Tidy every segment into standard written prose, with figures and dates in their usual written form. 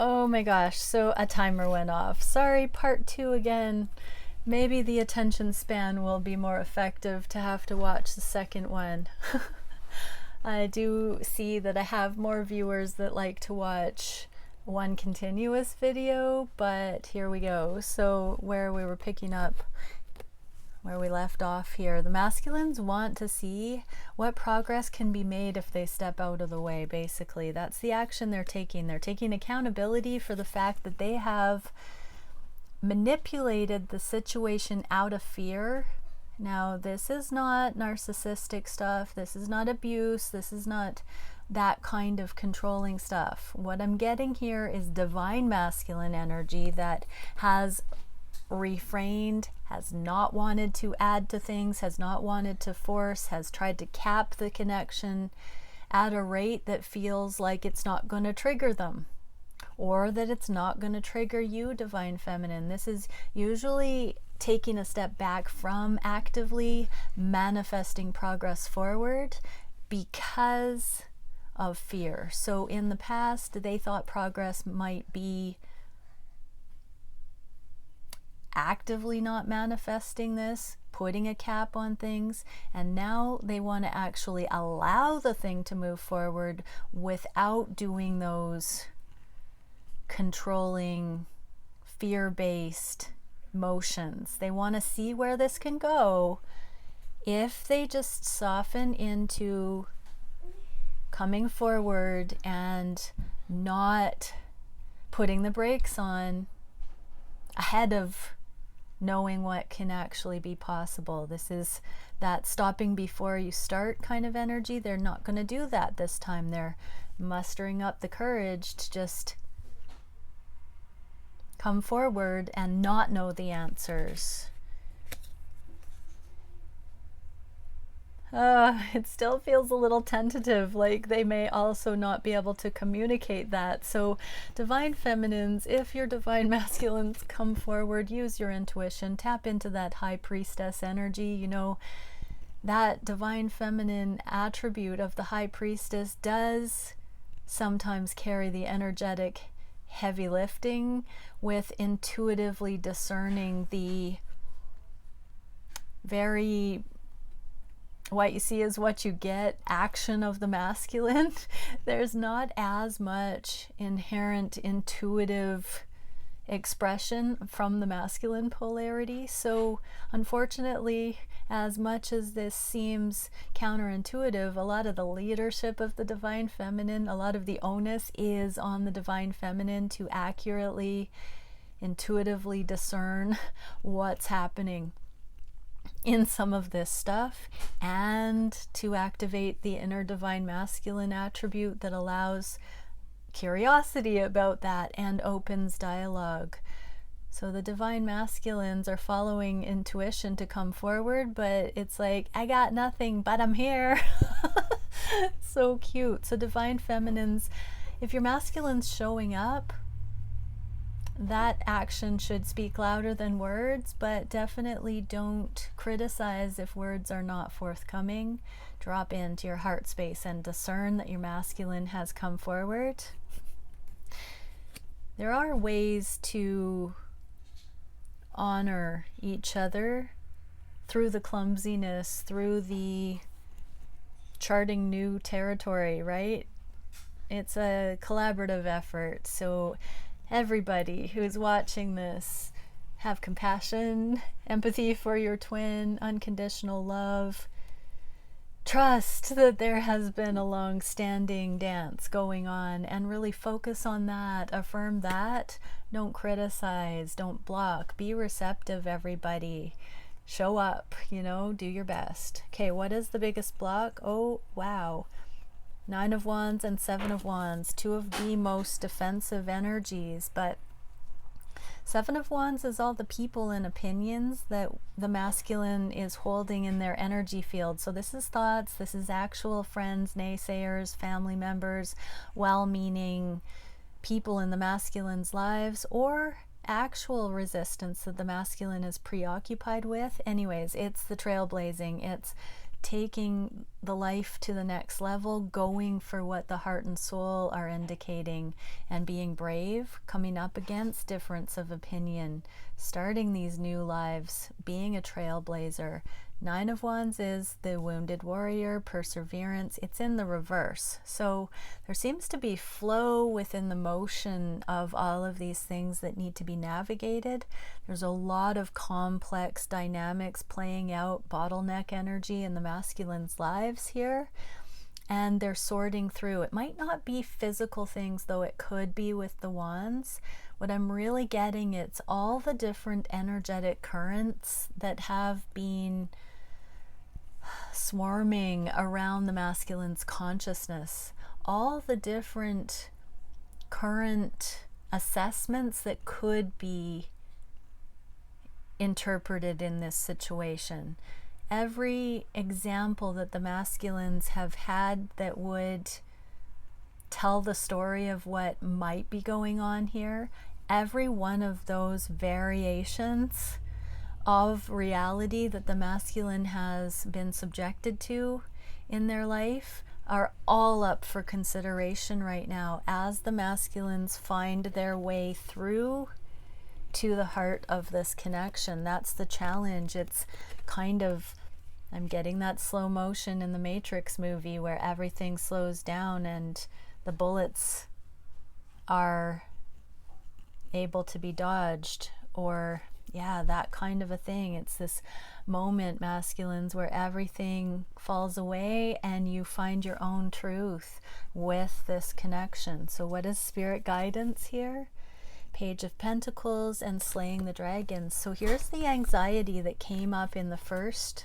Oh my gosh, so a timer went off. Sorry, part 2 again. Maybe the attention span will be more effective to have to watch the second one. I do see that I have more viewers that like to watch one continuous video, but here we go. So where we were picking up where we left off here, the masculines want to see what progress can be made if they step out of the way. Basically, that's the action they're taking. They're taking accountability for the fact that they have manipulated the situation out of fear. Now, this is not narcissistic stuff. This is not abuse. This is not that kind of controlling stuff. What I'm getting here is divine masculine energy that has refrained, has not wanted to add to things, has not wanted to force, has tried to cap the connection at a rate that feels like it's not going to trigger them, or that it's not going to trigger you, divine feminine. This is usually taking a step back from actively manifesting progress forward because of fear. So in the past, they thought progress might be actively not manifesting this, putting a cap on things, and now they want to actually allow the thing to move forward without doing those controlling, fear-based motions. They want to see where this can go if they just soften into coming forward and not putting the brakes on ahead of knowing what can actually be possible. This is that stopping before you start kind of energy. They're not going to do that this time. They're mustering up the courage to just come forward and not know the answers. It still feels a little tentative, like they may also not be able to communicate that. So divine feminines, if your divine masculines, come forward, use your intuition, tap into that high priestess energy. You know, that divine feminine attribute of the high priestess does sometimes carry the energetic heavy lifting with intuitively discerning the very what you see is what you get action of the masculine. There's not as much inherent intuitive expression from the masculine polarity. So unfortunately, as much as this seems counterintuitive, a lot of the leadership of the divine feminine, a lot of the onus is on the divine feminine to accurately, intuitively discern what's happening in some of this stuff, and to activate the inner divine masculine attribute that allows curiosity about that and opens dialogue. So the divine masculines are following intuition to come forward, but it's like, I got nothing, but I'm here. So cute. So divine feminines, if your masculine's showing up, that action should speak louder than words, but definitely don't criticize if words are not forthcoming. Drop into your heart space and discern that your masculine has come forward. There are ways to honor each other through the clumsiness, through the charting new territory, right? It's a collaborative effort. So everybody who's watching this, have compassion, empathy for your twin, unconditional love. Trust that there has been a long-standing dance going on and really focus on that, affirm that. Don't criticize, don't block, be receptive, everybody. Show up, you know, do your best. Okay, what is the biggest block? Oh, wow. 9 of Wands and 7 of Wands, two of the most defensive energies, but 7 of Wands is all the people and opinions that the masculine is holding in their energy field. So this is thoughts, this is actual friends, naysayers, family members, well-meaning people in the masculine's lives, or actual resistance that the masculine is preoccupied with. Anyways, it's the trailblazing, it's taking the life to the next level, going for what the heart and soul are indicating, and being brave, coming up against difference of opinion, starting these new lives, being a trailblazer. Nine of Wands is the wounded warrior, perseverance. It's in the reverse. So there seems to be flow within the motion of all of these things that need to be navigated. There's a lot of complex dynamics playing out, bottleneck energy in the masculine's lives here. And they're sorting through. It might not be physical things, though it could be with the wands. What I'm really getting, it's all the different energetic currents that have been swarming around the masculine's consciousness, all the different current assessments that could be interpreted in this situation. Every example that the masculines have had that would tell the story of what might be going on here, every one of those variations of reality that the masculine has been subjected to in their life are all up for consideration right now as the masculines find their way through to the heart of this connection. That's the challenge. It's kind of, I'm getting that slow motion in the Matrix movie where everything slows down and the bullets are able to be dodged, or yeah, that kind of a thing. It's this moment, masculines, where everything falls away and you find your own truth with this connection. So what is spirit guidance here? Page of Pentacles and slaying the dragons. So here's the anxiety that came up in the first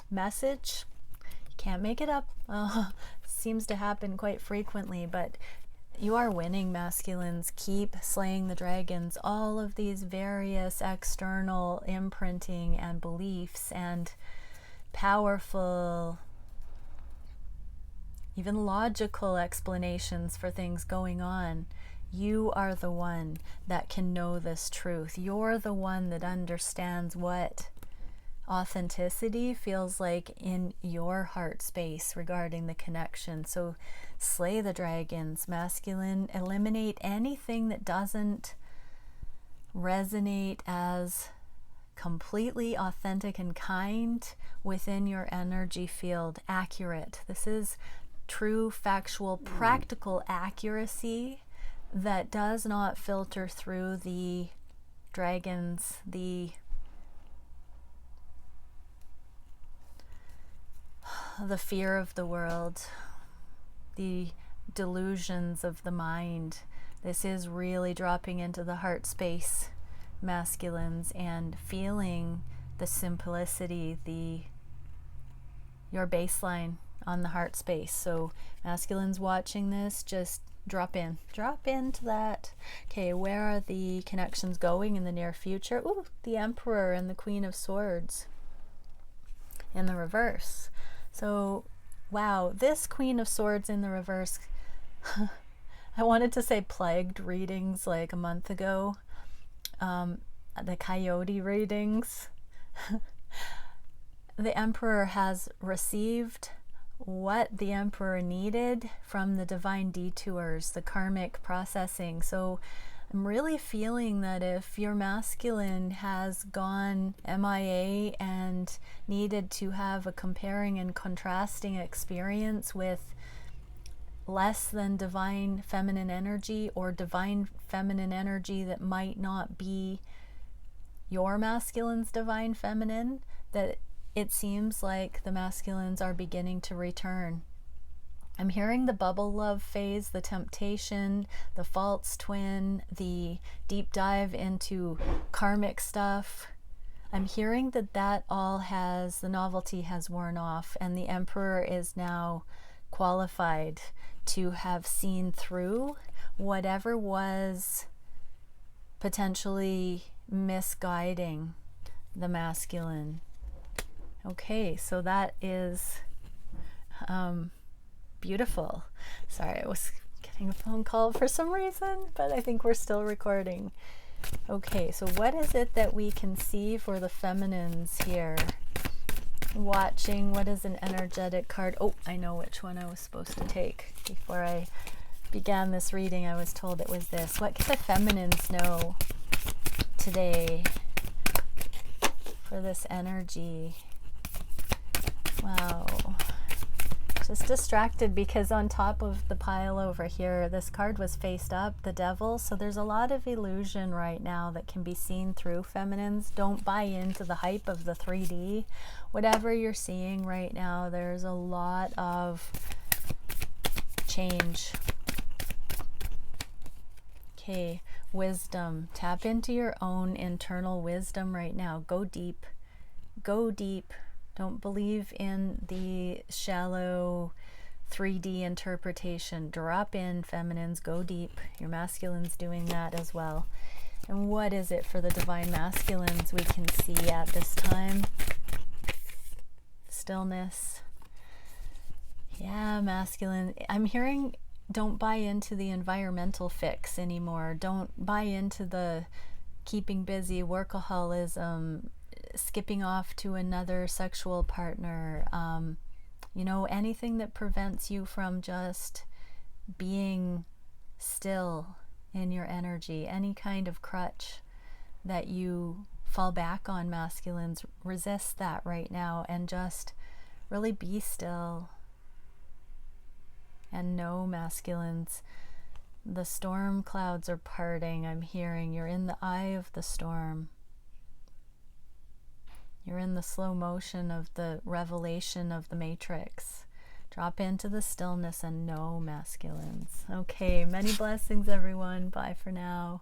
message. You can't make it up. Seems to happen quite frequently, but you are winning, masculines. Keep slaying the dragons. All of these various external imprinting and beliefs and powerful, even logical explanations for things going on. You are the one that can know this truth. You're the one that understands what authenticity feels like in your heart space regarding the connection. So slay the dragons, masculine. Eliminate anything that doesn't resonate as completely authentic and kind within your energy field. Accurate. This is true, factual, practical accuracy that does not filter through the dragons, the fear of the world, the delusions of the mind. This is really dropping into the heart space, masculines, and feeling the simplicity, your baseline on the heart space. So masculines watching this, just drop into that. Okay, where are the connections going in the near future? Ooh, the Emperor and the Queen of Swords in the reverse. So, wow, this Queen of Swords in the reverse, I wanted to say plagued readings like a month ago, the coyote readings. The Emperor has received what the Emperor needed from the divine detours, the karmic processing. So I'm really feeling that if your masculine has gone MIA and needed to have a comparing and contrasting experience with less than divine feminine energy, or divine feminine energy that might not be your masculine's divine feminine, that it seems like the masculines are beginning to return. I'm hearing the bubble love phase, the temptation, the false twin, the deep dive into karmic stuff. I'm hearing that all has, the novelty has worn off, and the Emperor is now qualified to have seen through whatever was potentially misguiding the masculine. Okay, so that is beautiful. Sorry, I was getting a phone call for some reason, but I think we're still recording. Okay, so what is it that we can see for the feminines here watching. What is an energetic card? Oh, I know which one I was supposed to take. Before I began this reading, I was told it was this. What can the feminines know today for this energy? Wow. Just distracted because on top of the pile over here, this card was faced up, the devil. So there's a lot of illusion right now that can be seen through feminines. Don't buy into the hype of the 3D. Whatever you're seeing right now, there's a lot of change. Okay, wisdom. Tap into your own internal wisdom right now. Go deep. Go deep. Don't believe in the shallow 3D interpretation. Drop in, feminines. Go deep. Your masculine's doing that as well. And what is it for the divine masculines we can see at this time? Stillness. Yeah, masculine. I'm hearing don't buy into the environmental fix anymore. Don't buy into the keeping busy, workaholism, skipping off to another sexual partner, you know, anything that prevents you from just being still in your energy, any kind of crutch that you fall back on, masculines, resist that right now and just really be still. And know, masculines, the storm clouds are parting. I'm hearing you're in the eye of the storm. You're in the slow motion of the revelation of the matrix. Drop into the stillness and know, masculines. Okay, many blessings, everyone. Bye for now.